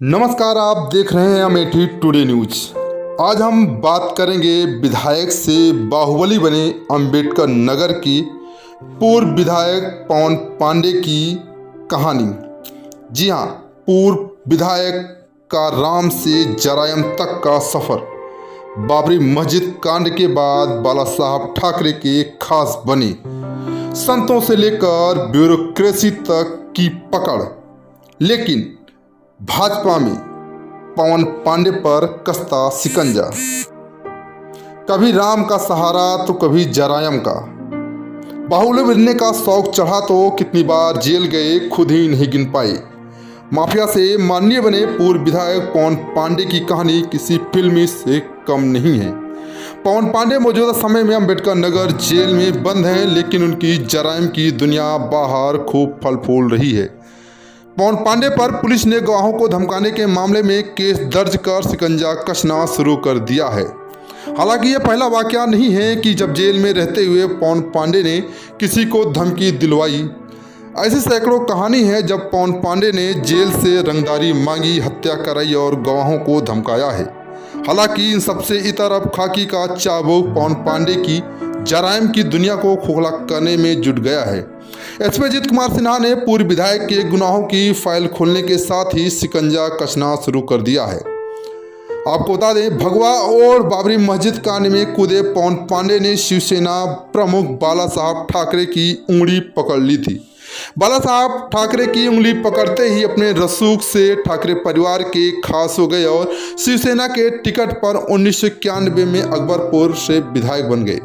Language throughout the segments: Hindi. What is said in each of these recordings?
नमस्कार, आप देख रहे हैं अमेठी टुडे न्यूज। आज हम बात करेंगे विधायक से बाहुबली बने अंबेडकर नगर की पूर्व विधायक पवन पांडे की कहानी। जी हाँ, पूर्व विधायक का राम से जरायम तक का सफर। बाबरी मस्जिद कांड के बाद बाला साहब ठाकरे के खास बने, संतों से लेकर ब्यूरोक्रेसी तक की पकड़। लेकिन भाजपा में पवन पांडे पर कसता शिकंजा, कभी राम का सहारा तो कभी जरायम का। बाहुबली बनने का शौक चढ़ा तो कितनी बार जेल गए खुद ही नहीं गिन पाए। माफिया से माननीय बने पूर्व विधायक पवन पांडे की कहानी किसी फिल्मी से कम नहीं है। पवन पांडे मौजूदा समय में अंबेडकर नगर जेल में बंद हैं, लेकिन उनकी जरायम की दुनिया बाहर खूब फल फूल रही है। पवन पांडे पर पुलिस ने गवाहों को धमकाने के मामले में केस दर्ज कर शिकंजा कसना शुरू कर दिया है। हालांकि यह पहला वाकया नहीं है कि जब जेल में रहते हुए पवन पांडे ने किसी को धमकी दिलवाई। ऐसी सैकड़ों कहानी है जब पवन पांडे ने जेल से रंगदारी मांगी, हत्या कराई और गवाहों को धमकाया है। हालांकि इन सबसे इतर अब खाकी का चाबुक पवन पांडे की जरायम की दुनिया को खोखला करने में जुट गया है। एसपी अजीत कुमार सिन्हा ने पूर्व विधायक के गुनाहों की फाइल खोलने के साथ ही शिकंजा कसना शुरू कर दिया है। आपको बता दें, भगवा और बाबरी मस्जिद कांड में कूदे पवन पांडे ने शिवसेना प्रमुख बाला साहब ठाकरे की उंगली पकड़ ली थी। बाला साहब ठाकरे की उंगली पकड़ते ही अपने रसूख से ठाकरे परिवार के खास हो गए और शिवसेना के टिकट पर 1991 में अकबरपुर से विधायक बन गए।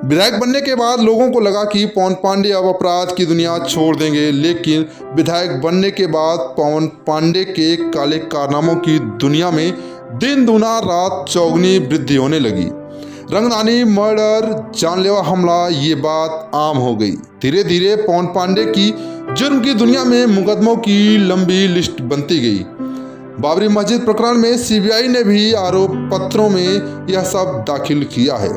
विधायक बनने के बाद लोगों को लगा कि पवन पांडे अब अपराध की दुनिया छोड़ देंगे, लेकिन विधायक बनने के बाद पवन पांडे के काले कारनामों की दुनिया में दिन दूना रात चौगुनी वृद्धि होने लगी। रंगदानी, मर्डर, जानलेवा हमला, ये बात आम हो गई। धीरे धीरे पवन पांडे की जुर्म की दुनिया में मुकदमों की लंबी लिस्ट बनती गई। बाबरी मस्जिद प्रकरण में सीबीआई ने भी आरोप पत्रों में यह सब दाखिल किया है।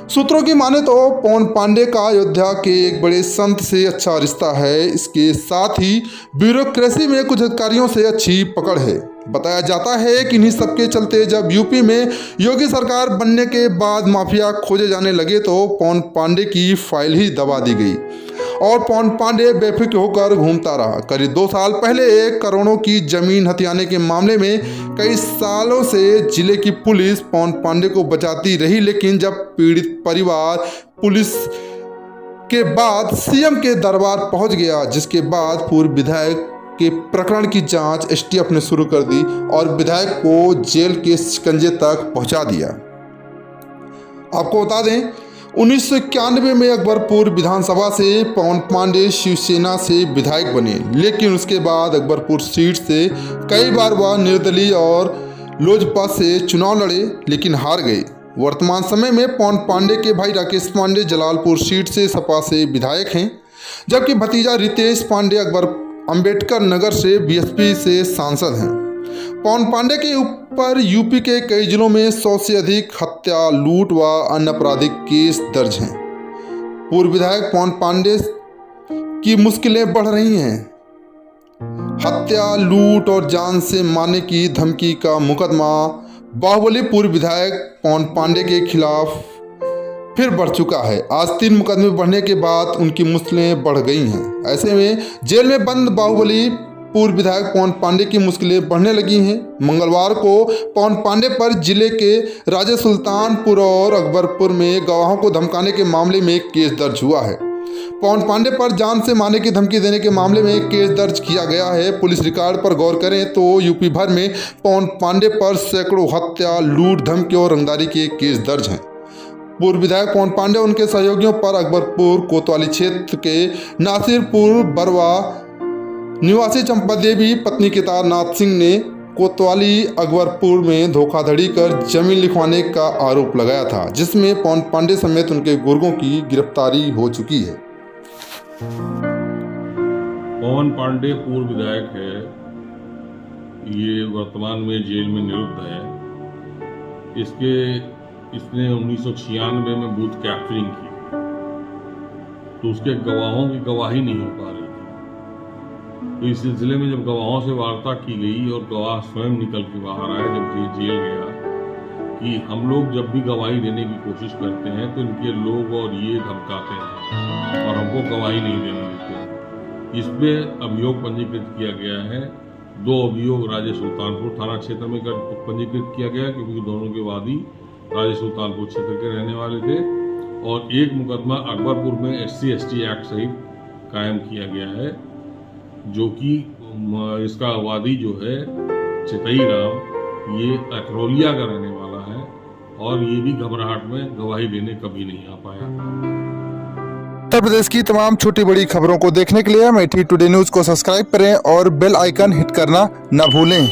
सूत्रों की माने तो पवन पांडे का अयोध्या के एक बड़े संत से अच्छा रिश्ता है। इसके साथ ही ब्यूरोक्रेसी में कुछ अधिकारियों से अच्छी पकड़ है। बताया जाता है कि इन्हीं सबके चलते जब यूपी में योगी सरकार बनने के बाद माफिया खोजे जाने लगे तो पवन पांडे की फाइल ही दबा दी गई और पवन पांडे बेफिक्र होकर घूमता रहा। करीब 2 साल पहले 1 करोड़ों की जमीन हथियाने के मामले में कई सालों से जिले की पुलिस पवन पांडे को बचाती रही, लेकिन जब पीड़ित परिवार पुलिस के बाद सीएम के दरबार पहुंच गया, जिसके बाद पूर्व विधायक के प्रकरण की जांच एसटीएफ ने शुरू कर दी और विधायक को जेल के शिकंजे तक पहुंचा दिया। आपको बता दें, 1991 में अकबरपुर विधानसभा से पवन पांडे शिवसेना से विधायक बने, लेकिन उसके बाद अकबरपुर सीट से कई बार वह निर्दलीय और लोजपा से चुनाव लड़े, लेकिन हार गए। वर्तमान समय में पवन पांडे के भाई राकेश पांडे जलालपुर सीट से सपा से विधायक हैं, जबकि भतीजा रितेश पांडे अंबेडकर नगर से बीएसपी से सांसद हैं। पवन पांडे के ऊपर यूपी के कई जिलों में 100 से अधिक हत्या, लूट व अन्य आपराधिक केस दर्ज हैं। पूर्व विधायक पवन पांडे की मुश्किलें बढ़ रही हैं। हत्या, लूट और जान से मारने की धमकी का मुकदमा बाहुबली पूर्व विधायक पवन पांडे के खिलाफ फिर बढ़ चुका है। आज 3 मुकदमे बढ़ने के बाद उनकी मुश्किलें बढ़ गई हैं। ऐसे में जेल में बंद बाहुबली पूर्व विधायक पवन पांडे की मुश्किलें बढ़ने लगी हैं। मंगलवार को पवन पांडे पर जिले के राजा सुल्तानपुर और अकबरपुर में गवाहों को धमकाने के मामले में एक केस दर्ज हुआ है। पवन पांडे पर जान से मारने की धमकी देने के मामले में एक केस दर्ज किया गया है। पुलिस रिकॉर्ड पर गौर करें तो यूपी भर में पवन पांडे पर सैकड़ों हत्या, लूट, धमकी और रंगदारी के केस दर्ज हैं। पूर्व विधायक पवन पांडे उनके सहयोगियों पर अकबरपुर कोतवाली क्षेत्र के नासिरपुर बरवा निवासी चंपा देवी पत्नी केदारनाथ सिंह ने कोतवाली अकबरपुर में धोखाधड़ी कर जमीन लिखवाने का आरोप लगाया था, जिसमें पवन पांडे समेत उनके गुर्गों की गिरफ्तारी हो चुकी है। पवन पांडे पूर्व विधायक है, ये वर्तमान में जेल में निरुद्ध है। इसने 1996 में बूथ कैप्चरिंग की, तो उसके गवाहों की गवाही नहीं हो पा रही थी। तो इस सिलसिले में जब गवाहों से वार्ता की गई और गवाह स्वयं निकल के बाहर आए जब ये जेल गया कि हम लोग जब भी गवाही देने की कोशिश करते हैं तो इनके लोग और ये धमकाते हैं और हमको गवाही नहीं देने देते। इसमें अभियोग पंजीकृत किया गया है। 2 अभियोग राजे सुल्तानपुर थाना क्षेत्र में पंजीकृत किया गया क्योंकि दोनों के वादी राजे सुल्तानपुर क्षेत्र के रहने वाले थे और एक मुकदमा अकबरपुर में SC/ST एक्ट सहित कायम किया गया है, जो कि इसका वादी जो है चितई राम ये अखरौलिया का रहने वाला है और ये भी घबराहट में गवाही देने कभी नहीं आ पाया। उत्तर प्रदेश की तमाम छोटी बड़ी खबरों को देखने के लिए अमेठी टुडे न्यूज़ को सब्सक्राइब करें और बेल आइकन हिट करना न भूलें।